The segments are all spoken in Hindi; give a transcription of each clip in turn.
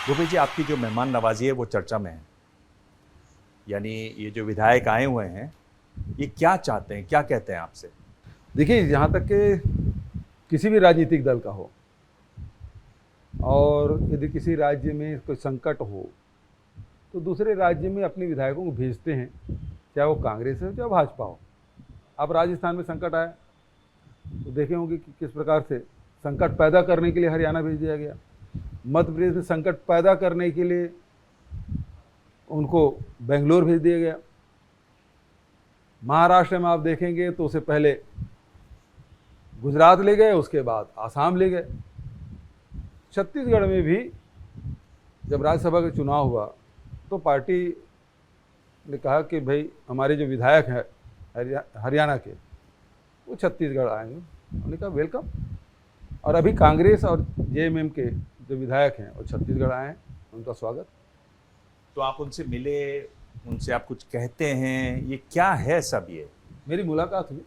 भूपेश जी, आपकी जो मेहमान नवाजी है वो चर्चा में है। यानी ये जो विधायक आए हुए हैं, ये क्या चाहते हैं, क्या कहते हैं आपसे? देखिए, जहाँ तक कि किसी भी राजनीतिक दल का हो और यदि किसी राज्य में कोई संकट हो तो दूसरे राज्य में अपने विधायकों को भेजते हैं, चाहे वो कांग्रेस हो चाहे भाजपा हो। अब राजस्थान में संकट आया तो देखे होंगे कि किस प्रकार से संकट पैदा करने के लिए हरियाणा भेज दिया गया। मध्य प्रदेश में संकट पैदा करने के लिए उनको बेंगलोर भेज दिया गया। महाराष्ट्र में आप देखेंगे तो उससे पहले गुजरात ले गए, उसके बाद आसाम ले गए। छत्तीसगढ़ में भी जब राज्यसभा का चुनाव हुआ तो पार्टी ने कहा कि भाई हमारे जो विधायक हैं हरियाणा के वो छत्तीसगढ़ आएंगे। उन्होंने कहा वेलकम। और अभी कांग्रेस और जेएमएम के जो विधायक हैं वो छत्तीसगढ़ आए हैं, उनका स्वागत। तो आप उनसे मिले, उनसे आप कुछ कहते हैं, ये क्या है सब? ये मेरी मुलाकात हुई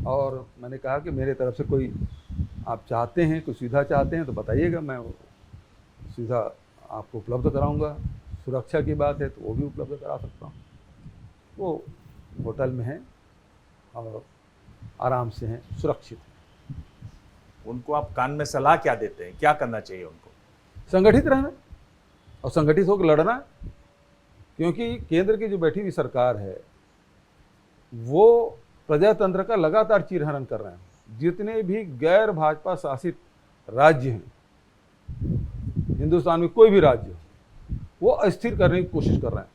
और मैंने कहा कि मेरे तरफ से कोई आप चाहते हैं, कोई सुविधा चाहते हैं तो बताइएगा, मैं वो सुविधा आपको उपलब्ध कराऊंगा। सुरक्षा की बात है तो वो भी उपलब्ध करा सकता हूँ। वो होटल में हैं और आराम से हैं, सुरक्षित हैं। उनको आप कान में सलाह क्या देते हैं, क्या करना चाहिए उनको? संगठित रहना और संगठित होकर लड़ना, क्योंकि केंद्र की जो बैठी हुई सरकार है वो प्रजातंत्र का लगातार चीरहरण कर रहे हैं। जितने भी गैर भाजपा शासित राज्य हैं, हिंदुस्तान में कोई भी राज्य, वो अस्थिर करने की कोशिश कर रहे हैं।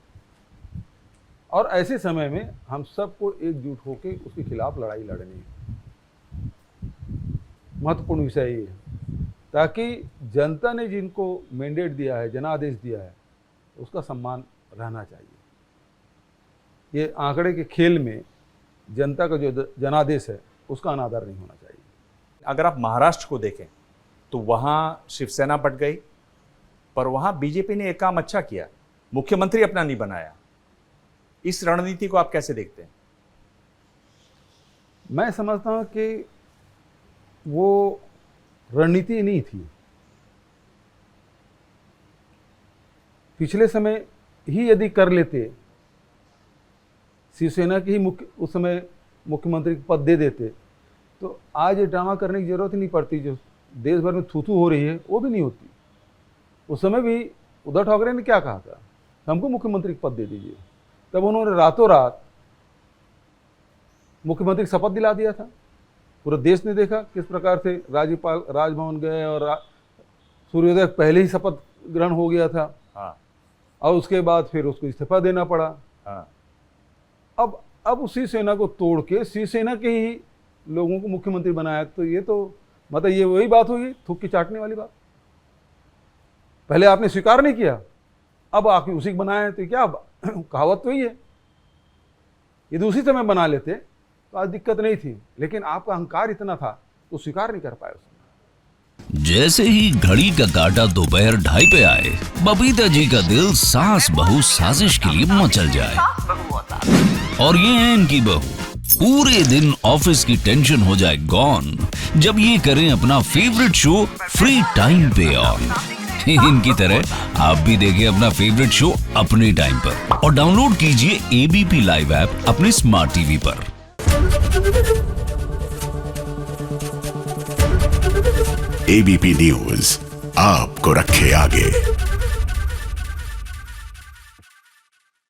और ऐसे समय में हम सबको एकजुट होकर उसके खिलाफ लड़ाई लड़नी है। महत्वपूर्ण विषय ये है ताकि जनता ने जिनको मैंडेट दिया है, जनादेश दिया है, उसका सम्मान रहना चाहिए। ये आंकड़े के खेल में जनता का जो जनादेश है उसका अनादर नहीं होना चाहिए। अगर आप महाराष्ट्र को देखें तो वहाँ शिवसेना बढ़ गई, पर वहाँ बीजेपी ने एक काम अच्छा किया, मुख्यमंत्री अपना नहीं बनाया। इस रणनीति को आप कैसे देखते हैं? मैं समझता हूँ कि वो रणनीति नहीं थी। पिछले समय ही यदि कर लेते, शिवसेना की ही उस समय मुख्यमंत्री को पद दे देते तो आज ये ड्रामा करने की जरूरत ही नहीं पड़ती। जो देश भर में थू-थू हो रही है वो भी नहीं होती। उस समय भी उद्धव ठाकरे ने क्या कहा था, हमको मुख्यमंत्री का पद दे दीजिए। तब उन्होंने रातों रात मुख्यमंत्री शपथ दिला दिया था। पूरा देश ने देखा किस प्रकार से राज्यपाल राजभवन गए और सूर्योदय पहले ही शपथ ग्रहण हो गया था। हाँ। और उसके बाद फिर उसको इस्तीफा देना पड़ा। हाँ। अब उसी सेना को तोड़ के शिवसेना के ही लोगों को मुख्यमंत्री बनाया। तो ये तो मतलब ये वही बात होगी, थूक की चाटने वाली बात। पहले आपने स्वीकार नहीं किया, अब आके उसी को बनाया। तो क्या कहावत तो ही है। यदि उसी समय बना लेते तो आज दिक्कत नहीं थी, लेकिन आपका अहंकार इतना था तो स्वीकार नहीं कर पाए उसने। जैसे ही घड़ी का काटा दोपहर 2:30 पे आए, बबीता जी का दिल सास बहू साजिश के लिए मचल जाए। और ये है इनकी बहू, पूरे दिन ऑफिस की टेंशन हो जाए गॉन जब ये करें अपना फेवरेट शो फ्री टाइम पे ऑन। इनकी तरह आप भी देखें अपना फेवरेट शो अपने टाइम पर और डाउनलोड कीजिए एबीपी लाइव ऐप अपने स्मार्ट टीवी पर। एबीपी न्यूज आपको रखे आगे।